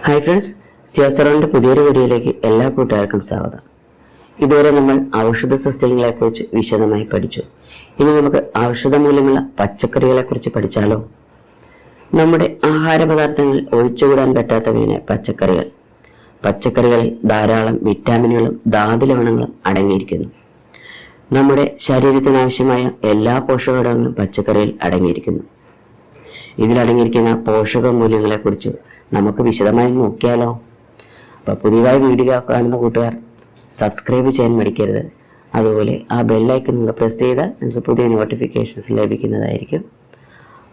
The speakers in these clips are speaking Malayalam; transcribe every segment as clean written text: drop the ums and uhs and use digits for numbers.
ഹായ് ഫ്രണ്ട്സ്, സിയാസറോണിൻ്റെ പുതിയൊരു വീഡിയോയിലേക്ക് എല്ലാ കൂട്ടുകാർക്കും സ്വാഗതം. ഇതുവരെ നമ്മൾ ഔഷധ സസ്യങ്ങളെക്കുറിച്ച് വിശദമായി പഠിച്ചു. ഇനി നമുക്ക് ഔഷധമൂല്യമുള്ള പച്ചക്കറികളെക്കുറിച്ച് പഠിച്ചാലോ? നമ്മുടെ ആഹാര പദാർത്ഥങ്ങളിൽ ഒഴിച്ചുകൂടാൻ പറ്റാത്തവയാണ് പച്ചക്കറികൾ. പച്ചക്കറികളിൽ ധാരാളം വിറ്റാമിനുകളും ധാതുലവണങ്ങളും അടങ്ങിയിരിക്കുന്നു. നമ്മുടെ ശരീരത്തിനാവശ്യമായ എല്ലാ പോഷകഘടകങ്ങളും പച്ചക്കറിയിൽ അടങ്ങിയിരിക്കുന്നു. ഇതിലടങ്ങിയിരിക്കുന്ന പോഷക മൂല്യങ്ങളെക്കുറിച്ച് നമുക്ക് വിശദമായി നോക്കിയാലോ? അപ്പോൾ പുതിയതായി വീഡിയോ കാണുന്ന കൂട്ടുകാർ സബ്സ്ക്രൈബ് ചെയ്യാൻ മടിക്കരുത്. അതുപോലെ ആ ബെല്ലൈക്കൺ നിങ്ങൾ പ്രസ് ചെയ്താൽ നിങ്ങൾക്ക് പുതിയ നോട്ടിഫിക്കേഷൻസ് ലഭിക്കുന്നതായിരിക്കും.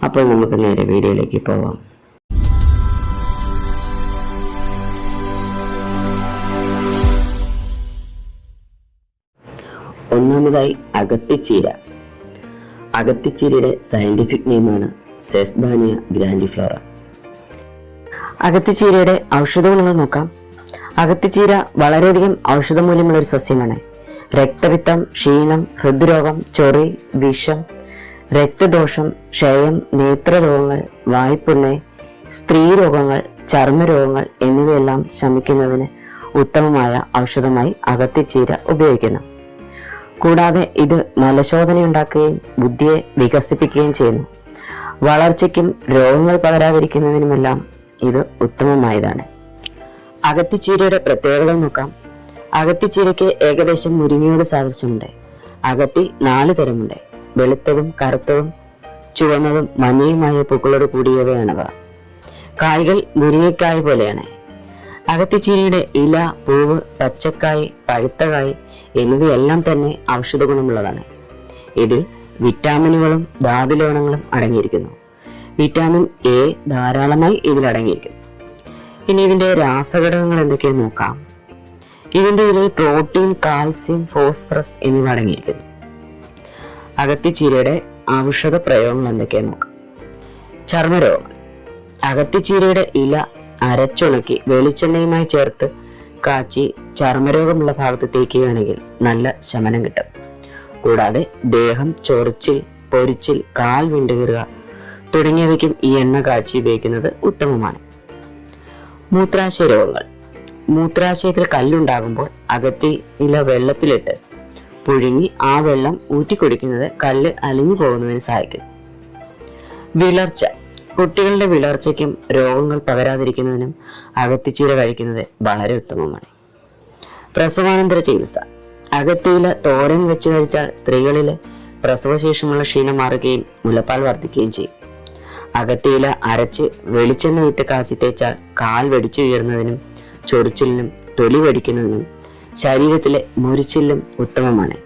അപ്പോൾ നമുക്ക് നേരെ വീഡിയോയിലേക്ക് പോവാം. ഒന്നാമതായി അകത്തിച്ചീര. അകത്തിച്ചീരയുടെ സയന്റിഫിക് നെയിമാണ് സെസ്ബാനിയ ഗ്രാൻഡിഫ്ലോറ. അകത്തിച്ചീരയുടെ ഔഷധ ഗുണങ്ങൾ നോക്കാം. അകത്തിച്ചീര വളരെയധികം ഔഷധമൂല്യമുള്ള ഒരു സസ്യമാണ്. രക്തപിത്തം, ക്ഷീണം, ഹൃദ്രോഗം, ചൊറി, വിഷം, രക്തദോഷം, ക്ഷയം, നേത്രരോഗങ്ങൾ, വായ്പുണ്ണ്, സ്ത്രീരോഗങ്ങൾ, ചർമ്മരോഗങ്ങൾ എന്നിവയെല്ലാം ശമിക്കുന്നതിന് ഉത്തമമായ ഔഷധമായി അകത്തിച്ചീര ഉപയോഗിക്കുന്നു. കൂടാതെ ഇത് മലശോധനയുണ്ടാക്കുകയും ബുദ്ധിയെ വികസിപ്പിക്കുകയും ചെയ്യുന്നു. വളർച്ചയ്ക്കും രോഗങ്ങൾ പകരാതിരിക്കുന്നതിനുമെല്ലാം ഇത് ഉത്തമമായതാണ്. അകത്തിച്ചീരയുടെ പ്രത്യേകത നോക്കാം. അകത്തിച്ചീരയ്ക്ക് ഏകദേശം മുരിങ്ങയോട് സാദൃശ്യമുണ്ട്. അകത്തി 4 തരമുണ്ട്. വെളുത്തതും കറുത്തതും ചുവന്നതും മഞ്ഞയുമായ പൂക്കളോട് കൂടിയവയാണവ. കായ്കൾ മുരിങ്ങക്കായ് പോലെയാണ്. അകത്തിച്ചീരയുടെ ഇല, പൂവ്, പച്ചക്കായ്, പഴുത്തകായ് എന്നിവയെല്ലാം തന്നെ ഔഷധ ഗുണമുള്ളതാണ്. ഇതിൽ വിറ്റാമിനുകളും ധാതുലവണങ്ങളും അടങ്ങിയിരിക്കുന്നു. വിറ്റാമിൻ എ ധാരാളമായി ഇതിൽ അടങ്ങിയിരിക്കുന്നു. ഇനി ഇതിന്റെ രാസഘടകങ്ങൾ എന്തൊക്കെയെന്ന് നോക്കാം. ഇതിന്റെ ഇതിൽ പ്രോട്ടീൻ, കാൽസ്യം, ഫോസ്ഫറസ് എന്നിവ അടങ്ങിയിരിക്കുന്നു. അകത്തിച്ചീരയുടെ ഔഷധ പ്രയോഗങ്ങൾ എന്തൊക്കെയെന്ന് നോക്കാം. ചർമ്മരോഗങ്ങൾ. അകത്തിച്ചീരയുടെ ഇല അരച്ചുണക്കി വെളിച്ചെണ്ണയുമായി ചേർത്ത് കാച്ചി ചർമ്മരോഗമുള്ള ഭാഗത്ത് തേക്കുകയാണെങ്കിൽ നല്ല ശമനം കിട്ടും. കൂടാതെ ദേഹം ചൊറിച്ചിൽ, പൊരിച്ചിൽ, കാൽ വിണ്ടുകീറുക തുടങ്ങിയവയ്ക്കും ഈ എണ്ണ കാച്ചി ഉപയോഗിക്കുന്നത് ഉത്തമമാണ്. മൂത്രാശയ രോഗങ്ങൾ. മൂത്രാശയത്തിൽ കല്ലുണ്ടാകുമ്പോൾ അകത്തി ഇല വെള്ളത്തിലിട്ട് പുഴുങ്ങി ആ വെള്ളം ഊറ്റിക്കുടിക്കുന്നത് കല്ല് അലിഞ്ഞു പോകുന്നതിന് സഹായിക്കും. വിളർച്ച. കുട്ടികളുടെ വിളർച്ചയ്ക്കും രോഗങ്ങൾ പകരാതിരിക്കുന്നതിനും അകത്തിച്ചീര കഴിക്കുന്നത് വളരെ ഉത്തമമാണ്. പ്രസവാനന്തര ചികിത്സ. അകത്തിയില തോരൻ വെച്ച് കഴിച്ചാൽ സ്ത്രീകളിലെ പ്രസവശേഷമുള്ള ക്ഷീണം മാറുകയും മുലപ്പാൽ വർദ്ധിക്കുകയും ചെയ്യും. അകത്തിയില അരച്ച് വെളിച്ചെണ്ണയിട്ട് കാച്ചി തേച്ചാൽ കാൽ വെടിച്ചു കീറുന്നതിനും ചൊറിച്ചിലിനും തൊലി വടിക്കുന്നതിനും ശരീരത്തിലെ മുരിച്ചിലും ഉത്തമമാണ്.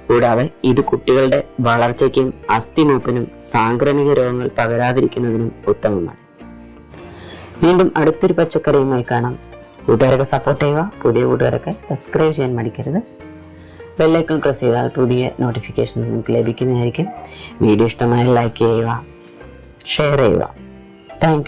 കൂടാതെ ഇത് കുട്ടികളുടെ വളർച്ചയ്ക്കും അസ്ഥിമൂപ്പിനും സാംക്രമിക രോഗങ്ങൾ പകരാതിരിക്കുന്നതിനും ഉത്തമമാണ്. വീണ്ടും അടുത്തൊരു പച്ചക്കറിയുമായി കാണാം. കൂട്ടുകാരൊക്കെ സപ്പോർട്ട് ചെയ്യുക. പുതിയ കൂട്ടുകാരൊക്കെ സബ്സ്ക്രൈബ് ചെയ്യാൻ മടിക്കരുത്. ബെല്ലൈക്കൺ പ്രസ് ചെയ്താൽ പുതിയ നോട്ടിഫിക്കേഷൻ നിങ്ങൾക്ക് ലഭിക്കുന്നതായിരിക്കും. വീഡിയോ ഇഷ്ടമായി ലൈക്ക് ചെയ്യുക, ഷെയർ ചെയ്യുക. Thank you.